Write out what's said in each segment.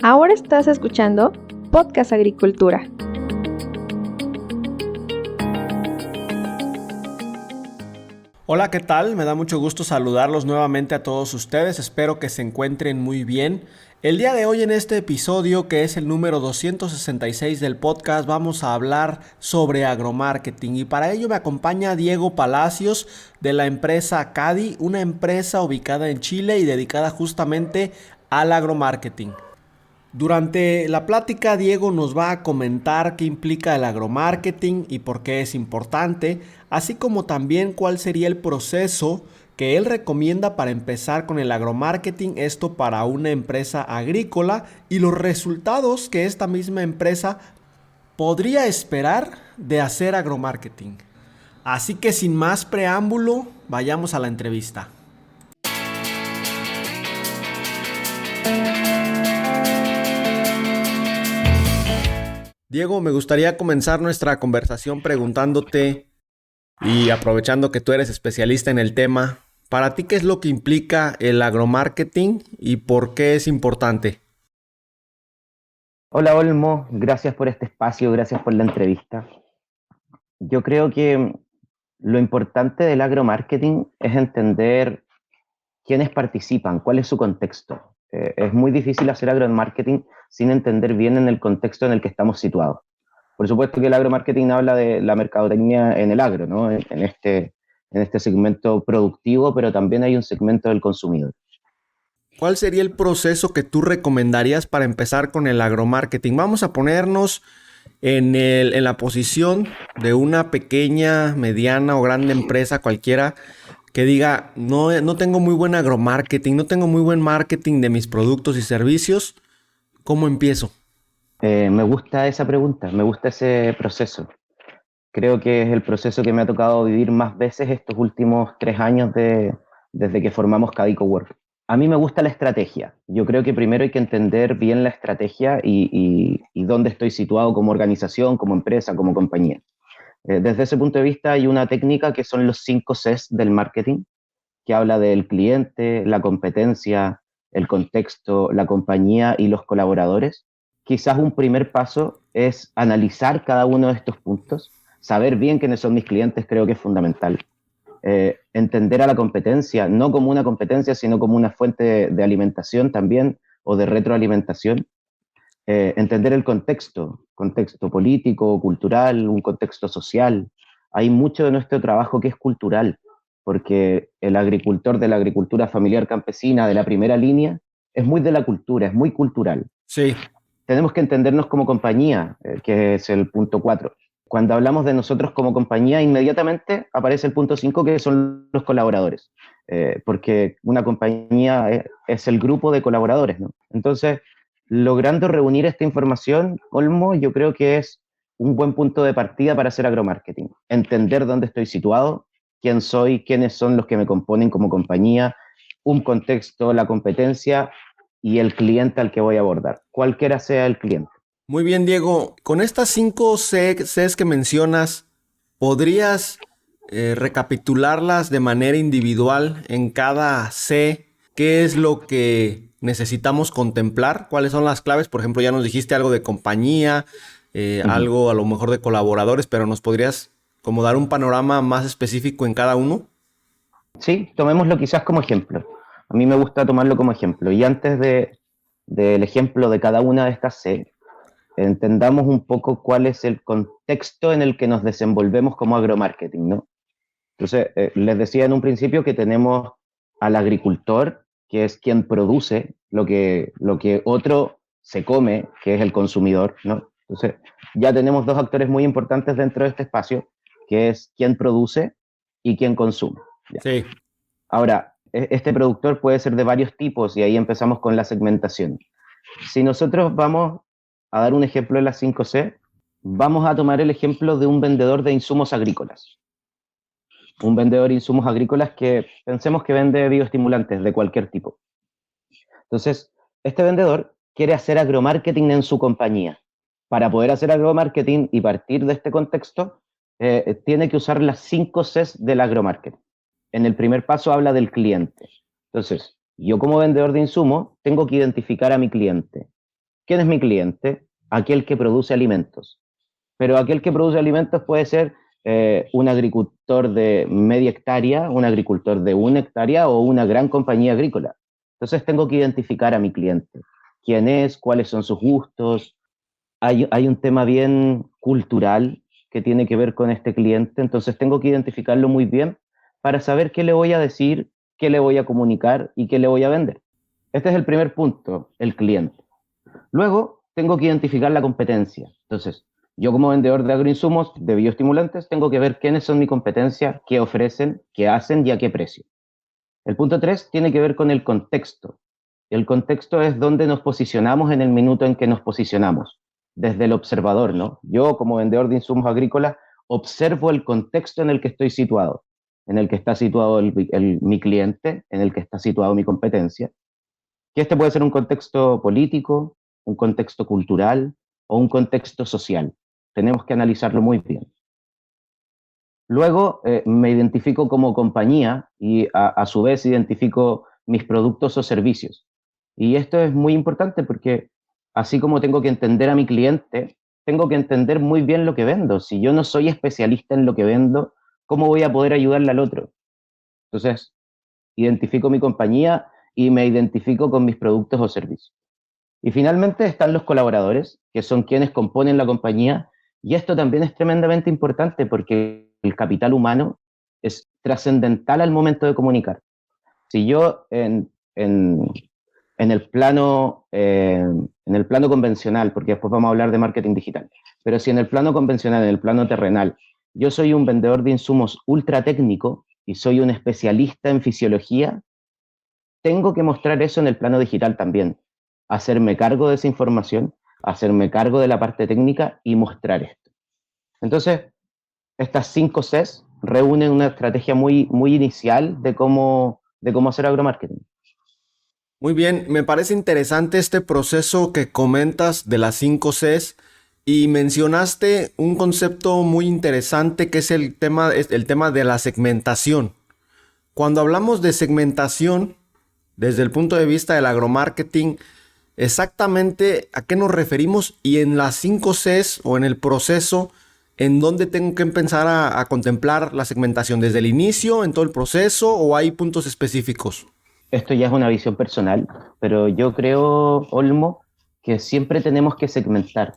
Ahora estás escuchando Podcast Agricultura. Hola, ¿qué tal? Me da mucho gusto saludarlos nuevamente a todos ustedes. Espero que se encuentren muy bien. El día de hoy en este episodio, que es el número 266 del podcast, vamos a hablar sobre agromarketing. Y para ello me acompaña Diego Palacios de la empresa CADI, una empresa ubicada en Chile y dedicada justamente al agromarketing. Durante la plática, Diego nos va a comentar qué implica el agromarketing y por qué es importante, así como también cuál sería el proceso que él recomienda para empezar con el agromarketing, esto para una empresa agrícola, y los resultados que esta misma empresa podría esperar de hacer agromarketing. Así que sin más preámbulo, vayamos a la entrevista. Diego, me gustaría comenzar nuestra conversación preguntándote y aprovechando que tú eres especialista en el tema, para ti, ¿qué es lo que implica el agromarketing y por qué es importante? Hola Olmo, gracias por este espacio, gracias por la entrevista. Yo creo que lo importante del agromarketing es entender quiénes participan, cuál es su contexto. Es muy difícil hacer agromarketing sin entender bien en el contexto en el que estamos situados. Por supuesto que el agromarketing habla de la mercadotecnia en el agro, ¿no? En este segmento productivo, pero también hay un segmento del consumidor. ¿Cuál sería el proceso que tú recomendarías para empezar con el agromarketing? Vamos a ponernos en la posición de una pequeña, mediana o grande empresa cualquiera que diga, no tengo muy buen agromarketing, no tengo muy buen marketing de mis productos y servicios. ¿Cómo empiezo? Me gusta esa pregunta, me gusta ese proceso. Creo que es el proceso que me ha tocado vivir más veces estos últimos 3 años desde que formamos Cadico Work. A mí me gusta la estrategia. Yo creo que primero hay que entender bien la estrategia y dónde estoy situado como organización, como empresa, como compañía. Desde ese punto de vista hay una técnica que son los 5 Cs del marketing, que habla del cliente, la competencia, el contexto, la compañía y los colaboradores. Quizás un primer paso es analizar cada uno de estos puntos, saber bien quiénes son mis clientes, creo que es fundamental. Entender a la competencia, no como una competencia, sino como una fuente de alimentación también, o de retroalimentación. Entender el contexto político, cultural, un contexto social. Hay mucho de nuestro trabajo que es cultural, porque el agricultor de la agricultura familiar campesina, de la primera línea, es muy de la cultura, es muy cultural. Sí. Tenemos que entendernos como compañía, que es el punto 4. Cuando hablamos de nosotros como compañía, inmediatamente aparece el punto 5, que son los colaboradores, porque una compañía es el grupo de colaboradores, ¿no? Entonces, logrando reunir esta información, Olmo, yo creo que es un buen punto de partida para hacer agromarketing. Entender dónde estoy situado, quién soy, quiénes son los que me componen como compañía, un contexto, la competencia y el cliente al que voy a abordar, cualquiera sea el cliente. Muy bien, Diego. Con estas 5 Cs que mencionas, ¿podrías recapitularlas de manera individual en cada C? ¿Qué es lo que necesitamos contemplar? ¿Cuáles son las claves? Por ejemplo, ya nos dijiste algo de compañía, algo a lo mejor de colaboradores, pero ¿nos podrías como dar un panorama más específico en cada uno? Sí, tomémoslo quizás como ejemplo. A mí me gusta tomarlo como ejemplo. Y antes del ejemplo de cada una de estas C, entendamos un poco cuál es el contexto en el que nos desenvolvemos como agromarketing, ¿no? Entonces, les decía en un principio que tenemos al agricultor, que es quien produce lo que otro se come, que es el consumidor, ¿no? Entonces, ya tenemos 2 actores muy importantes dentro de este espacio, que es quien produce y quien consume. ¿Ya? Sí. Ahora, este productor puede ser de varios tipos y ahí empezamos con la segmentación. Si nosotros vamos a dar un ejemplo de las 5C, vamos a tomar el ejemplo de un vendedor de insumos agrícolas. Un vendedor de insumos agrícolas que pensemos que vende bioestimulantes de cualquier tipo. Entonces, este vendedor quiere hacer agromarketing en su compañía. Para poder hacer agromarketing y partir de este contexto, tiene que usar las 5 Cs del agromarketing. En el primer paso habla del cliente. Entonces, yo como vendedor de insumos tengo que identificar a mi cliente. ¿Quién es mi cliente? Aquel que produce alimentos. Pero aquel que produce alimentos puede ser un agricultor de media hectárea, un agricultor de 1 hectárea o una gran compañía agrícola. Entonces tengo que identificar a mi cliente. ¿Quién es? ¿Cuáles son sus gustos? Hay un tema bien cultural que tiene que ver con este cliente, entonces tengo que identificarlo muy bien para saber qué le voy a decir, qué le voy a comunicar y qué le voy a vender. Este es el primer punto, el cliente. Luego, tengo que identificar la competencia. Entonces, yo como vendedor de agroinsumos, de bioestimulantes, tengo que ver quiénes son mi competencia, qué ofrecen, qué hacen y a qué precio. El punto 3 tiene que ver con el contexto. El contexto es donde nos posicionamos en el minuto en que nos posicionamos, desde el observador, ¿no? Yo como vendedor de insumos agrícolas observo el contexto en el que estoy situado, en el que está situado mi cliente, en el que está situado mi competencia, que este puede ser un contexto político, un contexto cultural o un contexto social. Tenemos que analizarlo muy bien. Luego me identifico como compañía y a su vez identifico mis productos o servicios. Y esto es muy importante porque así como tengo que entender a mi cliente, tengo que entender muy bien lo que vendo. Si yo no soy especialista en lo que vendo, ¿cómo voy a poder ayudarle al otro? Entonces, identifico mi compañía y me identifico con mis productos o servicios. Y finalmente están los colaboradores, que son quienes componen la compañía, y esto también es tremendamente importante porque el capital humano es trascendental al momento de comunicar. Si yo en el plano convencional, porque después vamos a hablar de marketing digital, pero si en el plano convencional, en el plano terrenal, yo soy un vendedor de insumos ultra técnico y soy un especialista en fisiología, tengo que mostrar eso en el plano digital también, hacerme cargo de esa información, hacerme cargo de la parte técnica y mostrar esto. Entonces, estas 5 Cs reúnen una estrategia muy, muy inicial de cómo hacer agromarketing. Muy bien, me parece interesante este proceso que comentas de las 5 Cs y mencionaste un concepto muy interesante que es el tema de la segmentación. Cuando hablamos de segmentación, desde el punto de vista del agromarketing, exactamente a qué nos referimos y en las 5 Cs o en el proceso, en dónde tengo que empezar a contemplar la segmentación, desde el inicio, en todo el proceso o hay puntos específicos. Esto ya es una visión personal, pero yo creo, Olmo, que siempre tenemos que segmentar.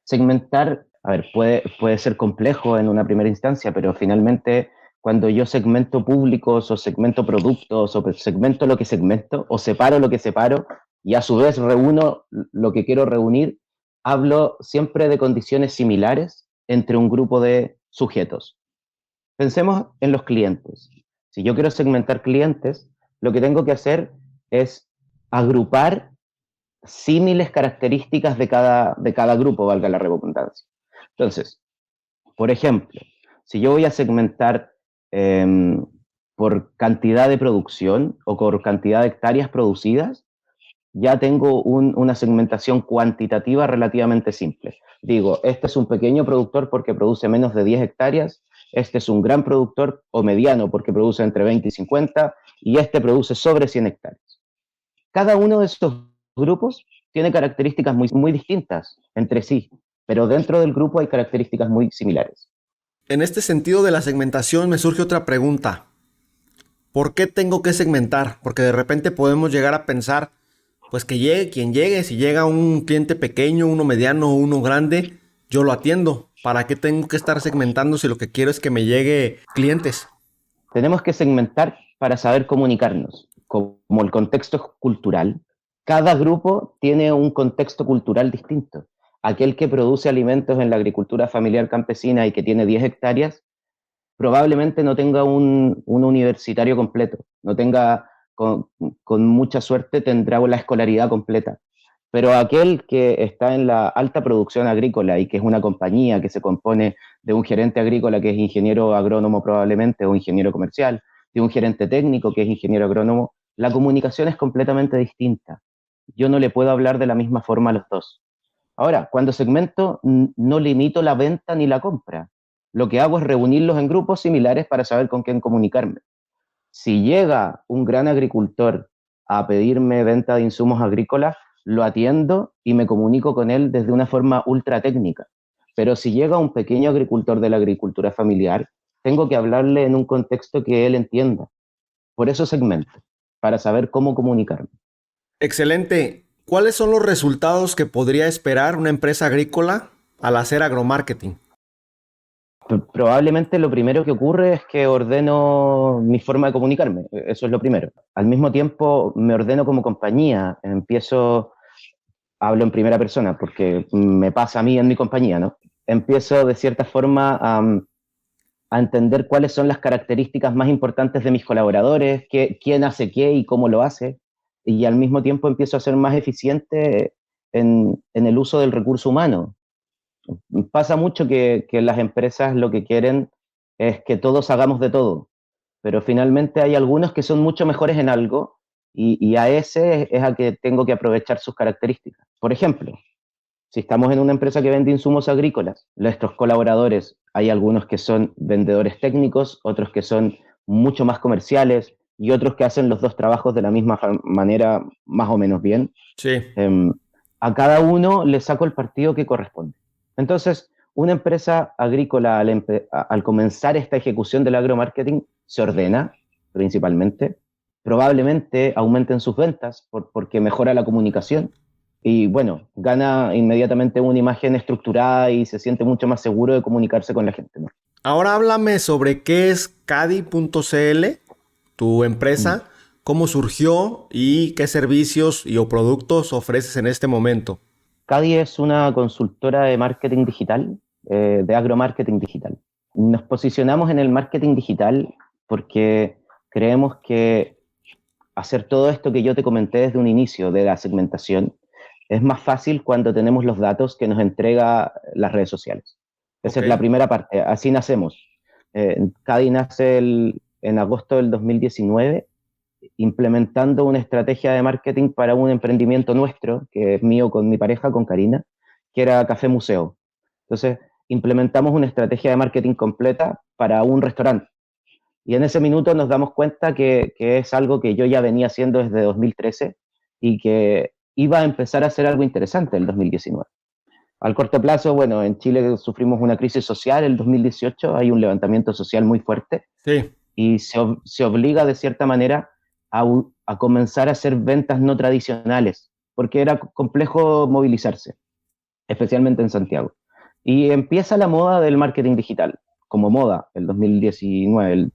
Segmentar, a ver, puede ser complejo en una primera instancia, pero finalmente cuando yo segmento públicos o segmento productos o segmento lo que segmento o separo lo que separo y a su vez reúno lo que quiero reunir, hablo siempre de condiciones similares entre un grupo de sujetos. Pensemos en los clientes. Si yo quiero segmentar clientes, lo que tengo que hacer es agrupar símiles características de cada grupo, valga la redundancia. Entonces, por ejemplo, si yo voy a segmentar eh, por cantidad de producción o por cantidad de hectáreas producidas, ya tengo una segmentación cuantitativa relativamente simple. Digo, este es un pequeño productor porque produce menos de 10 hectáreas, este es un gran productor o mediano porque produce entre 20 y 50, y este produce sobre 100 hectáreas. Cada uno de estos grupos tiene características muy, muy distintas entre sí, pero dentro del grupo hay características muy similares. En este sentido de la segmentación me surge otra pregunta. ¿Por qué tengo que segmentar? Porque de repente podemos llegar a pensar, pues que llegue quien llegue. Si llega un cliente pequeño, uno mediano o uno grande, yo lo atiendo. ¿Para qué tengo que estar segmentando si lo que quiero es que me llegue clientes? Tenemos que segmentar para saber comunicarnos. Como el contexto es cultural, cada grupo tiene un contexto cultural distinto. Aquel que produce alimentos en la agricultura familiar campesina y que tiene 10 hectáreas, probablemente no tenga un universitario completo, no tenga, con mucha suerte, tendrá la escolaridad completa. Pero aquel que está en la alta producción agrícola y que es una compañía que se compone de un gerente agrícola que es ingeniero agrónomo probablemente o ingeniero comercial, de un gerente técnico que es ingeniero agrónomo, la comunicación es completamente distinta. Yo no le puedo hablar de la misma forma a los dos. Ahora, cuando segmento, no limito la venta ni la compra. Lo que hago es reunirlos en grupos similares para saber con quién comunicarme. Si llega un gran agricultor a pedirme venta de insumos agrícolas, lo atiendo y me comunico con él desde una forma ultra técnica. Pero si llega un pequeño agricultor de la agricultura familiar, tengo que hablarle en un contexto que él entienda. Por eso segmento, para saber cómo comunicarme. Excelente. ¿Cuáles son los resultados que podría esperar una empresa agrícola al hacer agromarketing? Probablemente lo primero que ocurre es que ordeno mi forma de comunicarme, eso es lo primero. Al mismo tiempo me ordeno como compañía, hablo en primera persona porque me pasa a mí en mi compañía, ¿no? Empiezo de cierta forma a entender cuáles son las características más importantes de mis colaboradores, quién hace qué y cómo lo hace, y al mismo tiempo empiezo a ser más eficiente en el uso del recurso humano. Pasa mucho que las empresas lo que quieren es que todos hagamos de todo, pero finalmente hay algunos que son mucho mejores en algo y a ese es a que tengo que aprovechar sus características. Por ejemplo, si estamos en una empresa que vende insumos agrícolas, nuestros colaboradores, hay algunos que son vendedores técnicos, otros que son mucho más comerciales y otros que hacen los dos trabajos de la misma manera, más o menos bien. Sí. A cada uno le saco el partido que corresponde. Entonces, una empresa agrícola al comenzar esta ejecución del agromarketing se ordena principalmente, probablemente aumenten sus ventas porque mejora la comunicación y bueno, gana inmediatamente una imagen estructurada y se siente mucho más seguro de comunicarse con la gente, ¿no? Ahora háblame sobre qué es Cadi.cl, tu empresa, cómo surgió y qué servicios o productos ofreces en este momento. Cadi es una consultora de marketing digital, de agromarketing digital. Nos posicionamos en el marketing digital porque creemos que hacer todo esto que yo te comenté desde un inicio de la segmentación es más fácil cuando tenemos los datos que nos entrega las redes sociales. Esa es la primera parte, así nacemos. Cadi nace en agosto del 2019 implementando una estrategia de marketing para un emprendimiento nuestro, que es mío con mi pareja, con Karina, que era Café Museo. Entonces, implementamos una estrategia de marketing completa para un restaurante. Y en ese minuto nos damos cuenta que es algo que yo ya venía haciendo desde 2013 y que iba a empezar a ser algo interesante en el 2019. Al corto plazo, bueno, en Chile sufrimos una crisis social en el 2018, hay un levantamiento social muy fuerte Sí. y se obliga de cierta manera a comenzar a hacer ventas no tradicionales, porque era complejo movilizarse, especialmente en Santiago. Y empieza la moda del marketing digital, como moda, el 2019.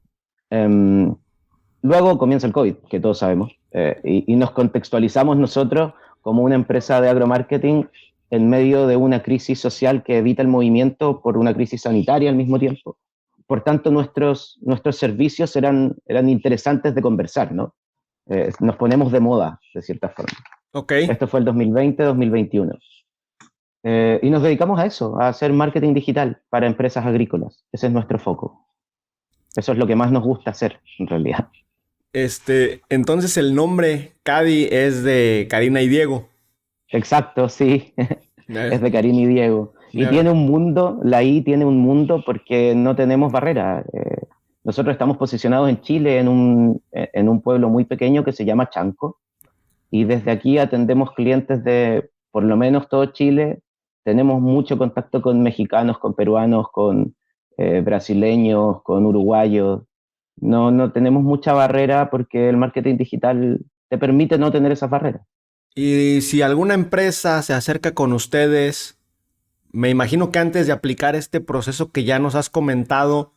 Luego comienza el COVID, que todos sabemos, y nos contextualizamos nosotros como una empresa de agromarketing en medio de una crisis social que evita el movimiento por una crisis sanitaria al mismo tiempo. Por tanto, nuestros servicios eran interesantes de conversar, ¿no? Nos ponemos de moda, de cierta forma. Okay. Esto fue el 2020-2021. Y nos dedicamos a eso, a hacer marketing digital para empresas agrícolas. Ese es nuestro foco. Eso es lo que más nos gusta hacer, en realidad. Entonces el nombre Cadi es de Karina y Diego. Exacto, sí. Es de Karina y Diego. Y tiene un mundo, la I tiene un mundo porque no tenemos barrera. Nosotros estamos posicionados en Chile, en un pueblo muy pequeño que se llama Chanco. Y desde aquí atendemos clientes de por lo menos todo Chile. Tenemos mucho contacto con mexicanos, con peruanos, con brasileños, con uruguayos. No tenemos mucha barrera porque el marketing digital te permite no tener esas barreras. Y si alguna empresa se acerca con ustedes, me imagino que antes de aplicar este proceso que ya nos has comentado,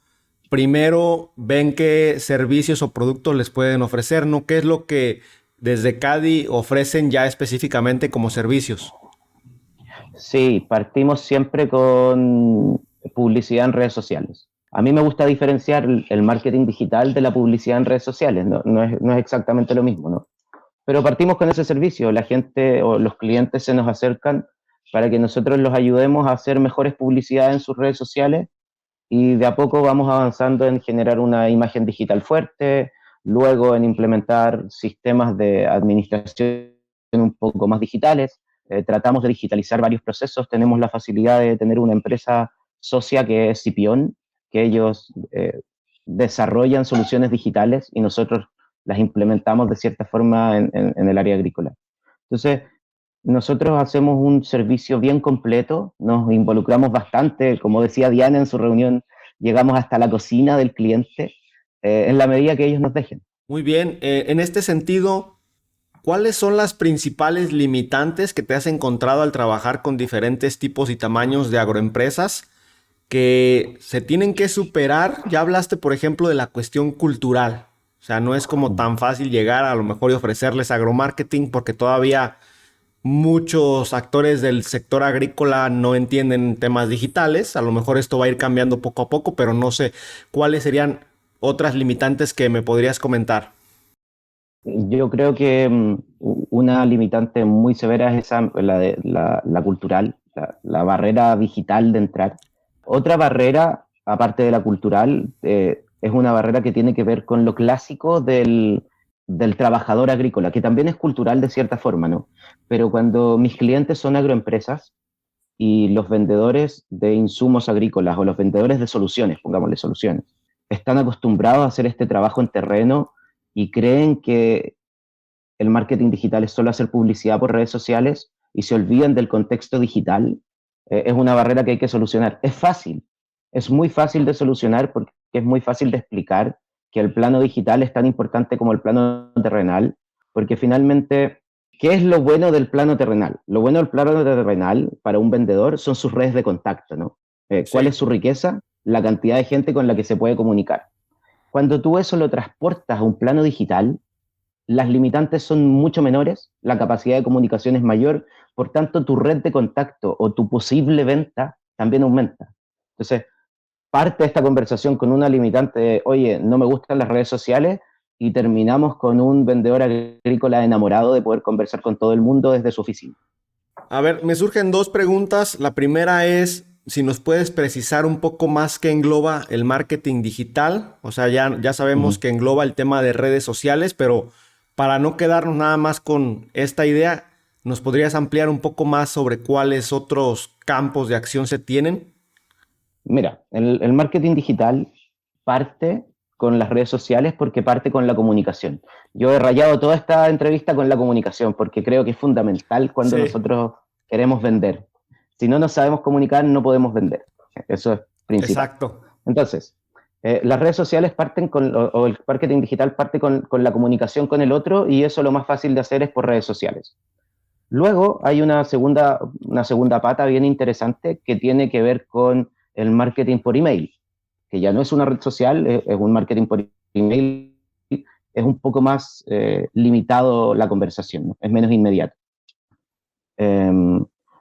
primero ven qué servicios o productos les pueden ofrecer, ¿no? ¿Qué es lo que desde Cadi ofrecen ya específicamente como servicios? Sí, partimos siempre con publicidad en redes sociales. A mí me gusta diferenciar el marketing digital de la publicidad en redes sociales, no es exactamente lo mismo, ¿no? Pero partimos con ese servicio, la gente o los clientes se nos acercan para que nosotros los ayudemos a hacer mejores publicidades en sus redes sociales y de a poco vamos avanzando en generar una imagen digital fuerte, luego en implementar sistemas de administración un poco más digitales. Tratamos de digitalizar varios procesos, tenemos la facilidad de tener una empresa socia que es Cipión, que ellos desarrollan soluciones digitales y nosotros las implementamos de cierta forma en el área agrícola. Entonces, nosotros hacemos un servicio bien completo, nos involucramos bastante, como decía Diana en su reunión, llegamos hasta la cocina del cliente, en la medida que ellos nos dejen. Muy bien, en este sentido, ¿cuáles son las principales limitantes que te has encontrado al trabajar con diferentes tipos y tamaños de agroempresas que se tienen que superar? Ya hablaste, por ejemplo, de la cuestión cultural. O sea, no es como tan fácil llegar a lo mejor y ofrecerles agromarketing porque todavía muchos actores del sector agrícola no entienden temas digitales. A lo mejor esto va a ir cambiando poco a poco, pero no sé cuáles serían otras limitantes que me podrías comentar. Yo creo que una limitante muy severa es esa, la cultural, la barrera digital de entrar. Otra barrera, aparte de la cultural, es una barrera que tiene que ver con lo clásico del trabajador agrícola, que también es cultural de cierta forma, ¿no? Pero cuando mis clientes son agroempresas y los vendedores de insumos agrícolas o los vendedores de soluciones, pongámosle soluciones, están acostumbrados a hacer este trabajo en terreno y creen que el marketing digital es solo hacer publicidad por redes sociales y se olvidan del contexto digital, es una barrera que hay que solucionar. Es fácil, es muy fácil de solucionar porque es muy fácil de explicar que el plano digital es tan importante como el plano terrenal, porque finalmente, ¿qué es lo bueno del plano terrenal? Lo bueno del plano terrenal para un vendedor son sus redes de contacto, ¿no? ¿Cuál Sí. es su riqueza? La cantidad de gente con la que se puede comunicar. Cuando tú eso lo transportas a un plano digital, las limitantes son mucho menores, la capacidad de comunicación es mayor, por tanto tu red de contacto o tu posible venta también aumenta. Entonces, parte esta conversación con una limitante de, oye, no me gustan las redes sociales, y terminamos con un vendedor agrícola enamorado de poder conversar con todo el mundo desde su oficina. A ver, me surgen dos preguntas. La primera es si nos puedes precisar un poco más qué engloba el marketing digital. O sea, ya Uh sabemos -huh. que engloba el tema de redes sociales, pero para no quedarnos nada más con esta idea, ¿nos podrías ampliar un poco más sobre cuáles otros campos de acción se tienen? Mira, el marketing digital parte con las redes sociales porque parte con la comunicación. Yo he rayado toda esta entrevista con la comunicación porque creo que es fundamental cuando Sí, nosotros queremos vender. Si no nos sabemos comunicar, no podemos vender. Eso es principal. exacto. Entonces, las redes sociales parten o el marketing digital parte con la comunicación con el otro, y eso lo más fácil de hacer es por redes sociales. Luego hay una segunda pata bien interesante que tiene que ver con el marketing por email, que ya no es una red social, es un marketing por email, es un poco más limitado la conversación, ¿no? Es menos inmediato.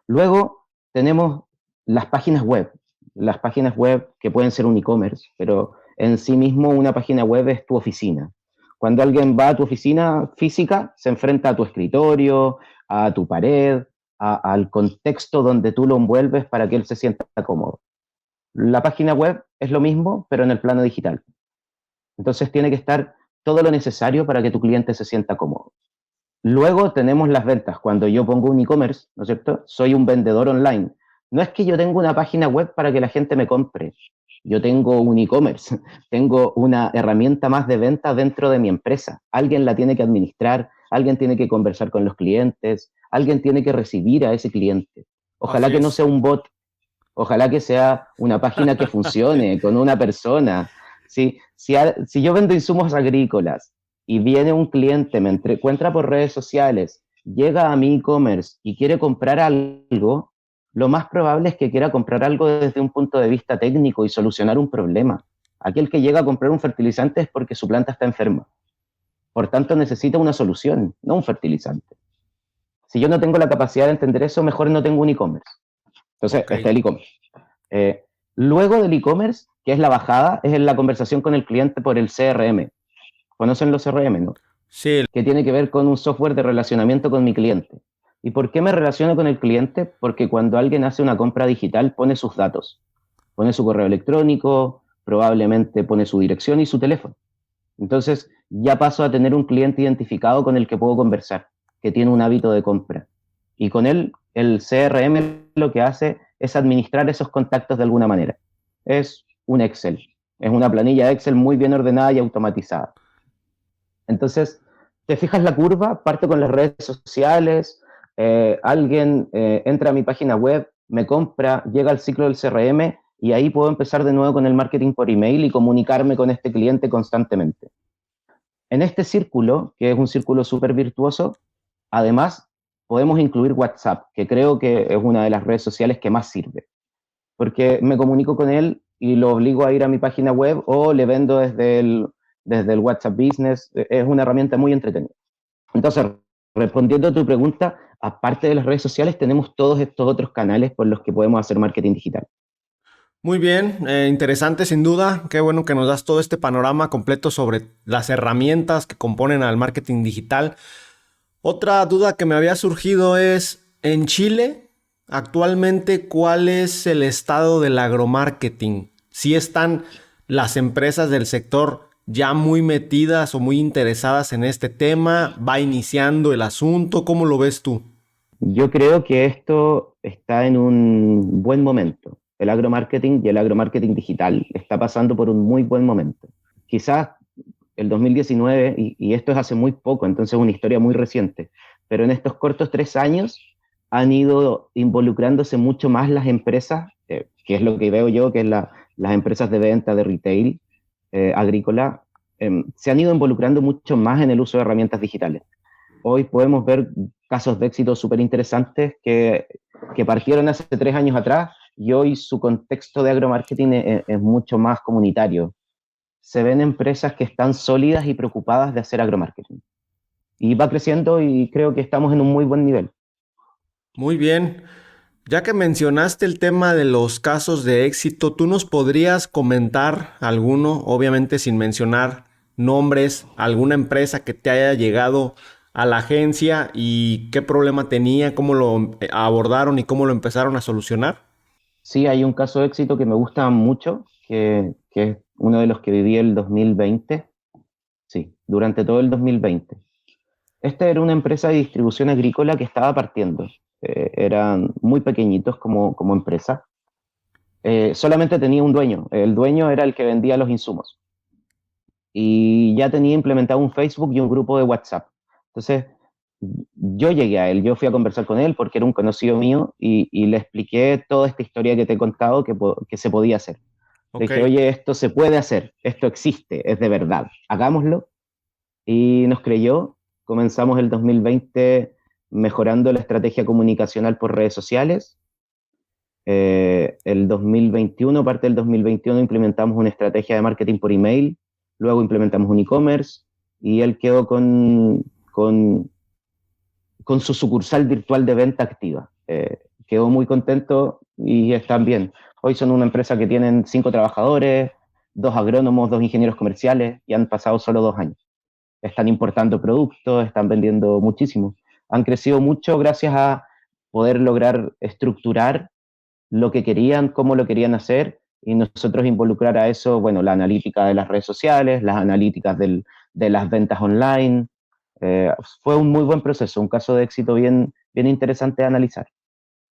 Luego tenemos las páginas web que pueden ser un e-commerce, pero en sí mismo una página web es tu oficina. Cuando alguien va a tu oficina física, se enfrenta a tu escritorio, a tu pared, al contexto donde tú lo envuelves para que él se sienta cómodo. La página web es lo mismo, pero en el plano digital. Entonces tiene que estar todo lo necesario para que tu cliente se sienta cómodo. Luego tenemos las ventas. Cuando yo pongo un e-commerce, ¿no es cierto? Soy un vendedor online. No es que yo tenga una página web para que la gente me compre. Yo tengo un e-commerce, tengo una herramienta más de venta dentro de mi empresa. Alguien la tiene que administrar, alguien tiene que conversar con los clientes, alguien tiene que recibir a ese cliente. Ojalá Así que no es. sea un bot, ojalá que sea una página que funcione con una persona. Si yo vendo insumos agrícolas y viene un cliente, me encuentra por redes sociales, llega a mi e-commerce y quiere comprar algo, lo más probable es que quiera comprar algo desde un punto de vista técnico y solucionar un problema. Aquel que llega a comprar un fertilizante es porque su planta está enferma. Por tanto, necesita una solución, no un fertilizante. Si yo no tengo la capacidad de entender eso, mejor no tengo un e-commerce. Entonces, Ok. está el e-commerce. Luego del e-commerce, que es la bajada, es en la conversación con el cliente por el CRM. ¿Conocen los CRM, no? Sí, Que tiene que ver con un software de relacionamiento con mi cliente. ¿Y por qué me relaciono con el cliente? Porque cuando alguien hace una compra digital pone sus datos, pone su correo electrónico, probablemente pone su dirección y su teléfono. Entonces ya paso a tener un cliente identificado con el que puedo conversar, que tiene un hábito de compra. Y con él, el CRM lo que hace es administrar esos contactos de alguna manera. Es un Excel, es una planilla de Excel muy bien ordenada y automatizada. Entonces, te fijas la curva, parte con las redes sociales, Alguien entra a mi página web, me compra, llega al ciclo del CRM y ahí puedo empezar de nuevo con el marketing por email y comunicarme con este cliente constantemente. En este círculo, que es un círculo súper virtuoso, además podemos incluir WhatsApp, que creo que es una de las redes sociales que más sirve, porque me comunico con él y lo obligo a ir a mi página web o le vendo desde el WhatsApp Business. Es una herramienta muy entretenida. Entonces, respondiendo a tu pregunta, aparte de las redes sociales, tenemos todos estos otros canales por los que podemos hacer marketing digital. Muy bien, interesante sin duda. Qué bueno que nos das todo este panorama completo sobre las herramientas que componen al marketing digital. Otra duda que me había surgido es, en Chile, actualmente, ¿cuál es el estado del agromarketing? ¿Si están las empresas del sector ya muy metidas o muy interesadas en este tema? ¿Va iniciando el asunto? ¿Cómo lo ves tú? Yo creo que esto está en un buen momento. El agromarketing y el agromarketing digital está pasando por un muy buen momento. Quizás el 2019, y esto es hace muy poco, entonces es una historia muy reciente, pero en estos cortos 3 años han ido involucrándose mucho más las empresas, que es lo que veo yo, que es las empresas de venta de retail agrícola, se han ido involucrando mucho más en el uso de herramientas digitales. Hoy podemos ver casos de éxito súper interesantes que partieron hace 3 años atrás y hoy su contexto de agromarketing es mucho más comunitario. Se ven empresas que están sólidas y preocupadas de hacer agromarketing. Y va creciendo y creo que estamos en un muy buen nivel. Muy bien. Ya que mencionaste el tema de los casos de éxito, ¿tú nos podrías comentar alguno, obviamente sin mencionar nombres, alguna empresa que te haya llegado a la agencia y qué problema tenía, cómo lo abordaron y cómo lo empezaron a solucionar? Sí, hay un caso de éxito que me gusta mucho, que es uno de los que viví el 2020. Sí, durante todo el 2020. Esta era una empresa de distribución agrícola que estaba partiendo. Eran muy pequeñitos como empresa. Solamente tenía un dueño. El dueño era el que vendía los insumos. Y ya tenía implementado un Facebook y un grupo de WhatsApp. Entonces, yo llegué a él, yo fui a conversar con él porque era un conocido mío y le expliqué toda esta historia que te he contado que se podía hacer. Le Ok, dije, oye, esto se puede hacer, esto existe, es de verdad, hagámoslo. Y nos creyó. Comenzamos el 2020 mejorando la estrategia comunicacional por redes sociales. El 2021, parte del 2021, implementamos una estrategia de marketing por email. Luego implementamos un e-commerce y él quedó con su sucursal virtual de venta activa. Quedó muy contento y están bien. Hoy son una empresa que tienen 5 trabajadores, 2 agrónomos, 2 ingenieros comerciales y han pasado solo 2 años. Están importando productos, están vendiendo muchísimo. Han crecido mucho gracias a poder lograr estructurar lo que querían, cómo lo querían hacer y nosotros involucrar a eso, bueno, la analítica de las redes sociales, las analíticas de las ventas online. Fue un muy buen proceso, un caso de éxito bien interesante de analizar.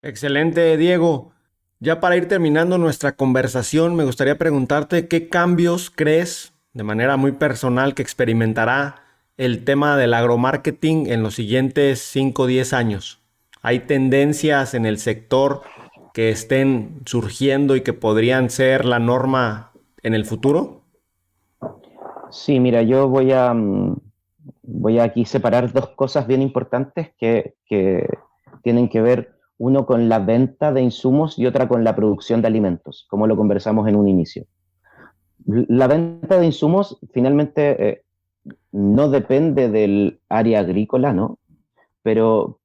excelente, Diego. Ya para ir terminando nuestra conversación, me gustaría preguntarte qué cambios crees, de manera muy personal, que experimentará el tema del agromarketing en los siguientes 5 o 10 años. ¿Hay tendencias en el sector que estén surgiendo y que podrían ser la norma en el futuro? Sí, mira, yo voy a aquí separar dos cosas bien importantes que tienen que ver, uno con la venta de insumos y otra con la producción de alimentos, como lo conversamos en un inicio. La venta de insumos finalmente no depende del área agrícola, ¿no? Pero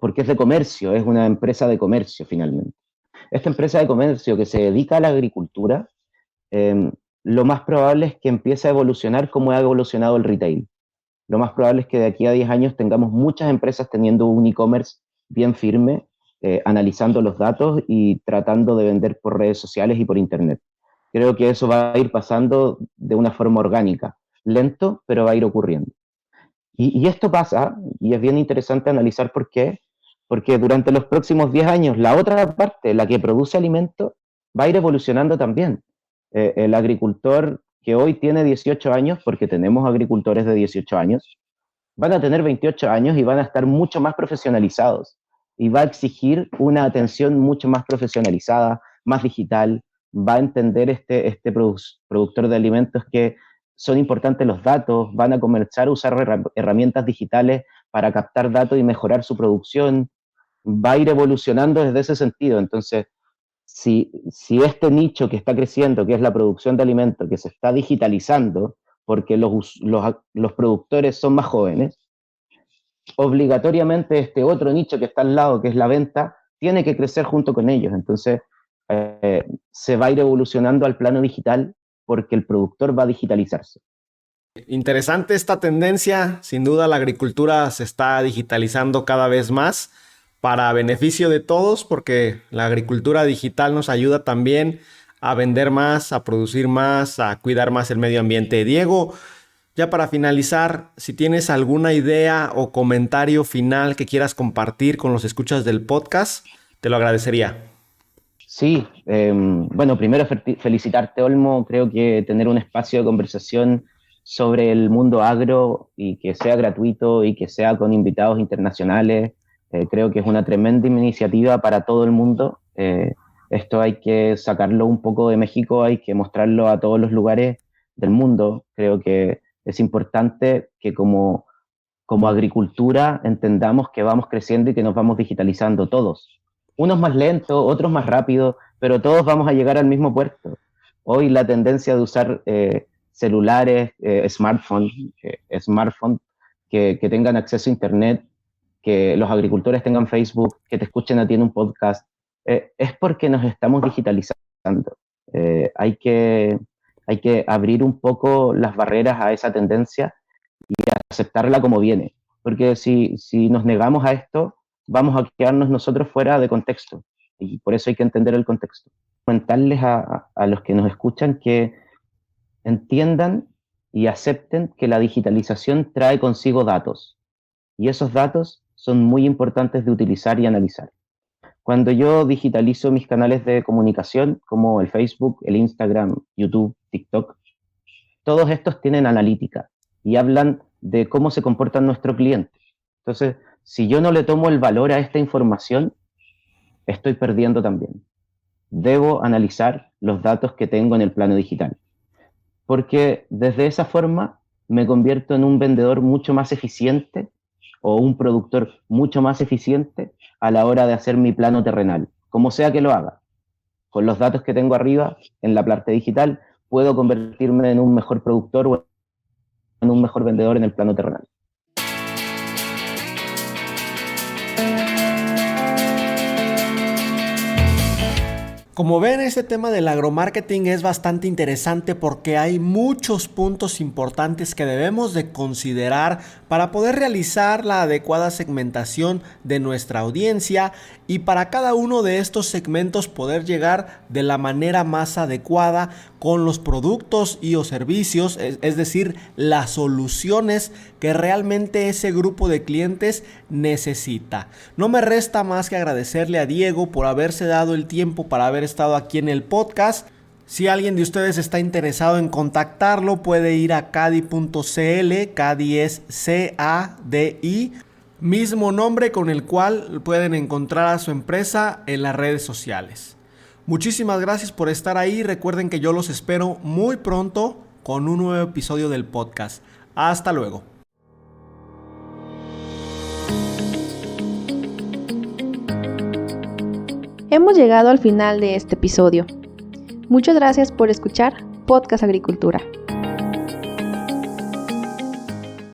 porque es de comercio, es una empresa de comercio finalmente. Esta empresa de comercio que se dedica a la agricultura, eh, lo más probable es que empiece a evolucionar como ha evolucionado el retail. Lo más probable es que de aquí a 10 años tengamos muchas empresas teniendo un e-commerce bien firme, analizando los datos y tratando de vender por redes sociales y por internet. Creo que eso va a ir pasando de una forma orgánica, lento, pero va a ir ocurriendo. Y esto pasa, y es bien interesante analizar por qué, porque durante los próximos 10 años la otra parte, la que produce alimento, va a ir evolucionando también. El agricultor que hoy tiene 18 años, porque tenemos agricultores de 18 años, van a tener 28 años y van a estar mucho más profesionalizados. y va a exigir una atención mucho más profesionalizada, más digital. Va a entender este productor de alimentos que son importantes los datos, van a comenzar a usar herramientas digitales para captar datos y mejorar su producción. Va a ir evolucionando desde ese sentido. Entonces, si este nicho que está creciendo, que es la producción de alimentos, que se está digitalizando, porque los productores son más jóvenes, obligatoriamente este otro nicho que está al lado, que es la venta, tiene que crecer junto con ellos. Entonces, se va a ir evolucionando al plano digital porque el productor va a digitalizarse. Interesante esta tendencia. Sin duda la agricultura se está digitalizando cada vez más para beneficio de todos, porque la agricultura digital nos ayuda también a vender más, a producir más, a cuidar más el medio ambiente. Diego, ya para finalizar, si tienes alguna idea o comentario final que quieras compartir con los escuchas del podcast, te lo agradecería. Sí, bueno, primero felicitarte, Olmo. Creo que tener un espacio de conversación sobre el mundo agro y que sea gratuito y que sea con invitados internacionales, creo que es una tremenda iniciativa para todo el mundo. Esto hay que sacarlo un poco de México, hay que mostrarlo a todos los lugares del mundo. Creo que es importante que como agricultura entendamos que vamos creciendo y que nos vamos digitalizando todos. Unos más lentos, otros más rápidos, pero todos vamos a llegar al mismo puerto. Hoy la tendencia de usar celulares, smartphones que tengan acceso a internet, que los agricultores tengan Facebook, que te escuchen a ti en un podcast, es porque nos estamos digitalizando. Hay que abrir un poco las barreras a esa tendencia y aceptarla como viene, porque si nos negamos a esto, vamos a quedarnos nosotros fuera de contexto, y por eso hay que entender el contexto. Comentarles a los que nos escuchan que entiendan y acepten que la digitalización trae consigo datos, y esos datos son muy importantes de utilizar y analizar. Cuando yo digitalizo mis canales de comunicación, como el Facebook, el Instagram, YouTube, TikTok, todos estos tienen analítica y hablan de cómo se comportan nuestros clientes. Entonces, si yo no le tomo el valor a esta información, estoy perdiendo también. Debo analizar los datos que tengo en el plano digital, porque desde esa forma me convierto en un vendedor mucho más eficiente o un productor mucho más eficiente a la hora de hacer mi plano terrenal, como sea que lo haga. Con los datos que tengo arriba en la parte digital, puedo convertirme en un mejor productor o en un mejor vendedor en el plano terrenal. Como ven, este tema del agromarketing es bastante interesante porque hay muchos puntos importantes que debemos de considerar para poder realizar la adecuada segmentación de nuestra audiencia y para cada uno de estos segmentos poder llegar de la manera más adecuada con los productos y o servicios, es decir, las soluciones que realmente ese grupo de clientes necesita. No me resta más que agradecerle a Diego por haberse dado el tiempo para haber estado aquí en el podcast. Si alguien de ustedes está interesado en contactarlo, puede ir a cadi.cl, Cadi es C-A-D-I, mismo nombre con el cual pueden encontrar a su empresa en las redes sociales. Muchísimas gracias por estar ahí. Recuerden que yo los espero muy pronto con un nuevo episodio del podcast. Hasta luego. Hemos llegado al final de este episodio. Muchas gracias por escuchar Podcast Agricultura.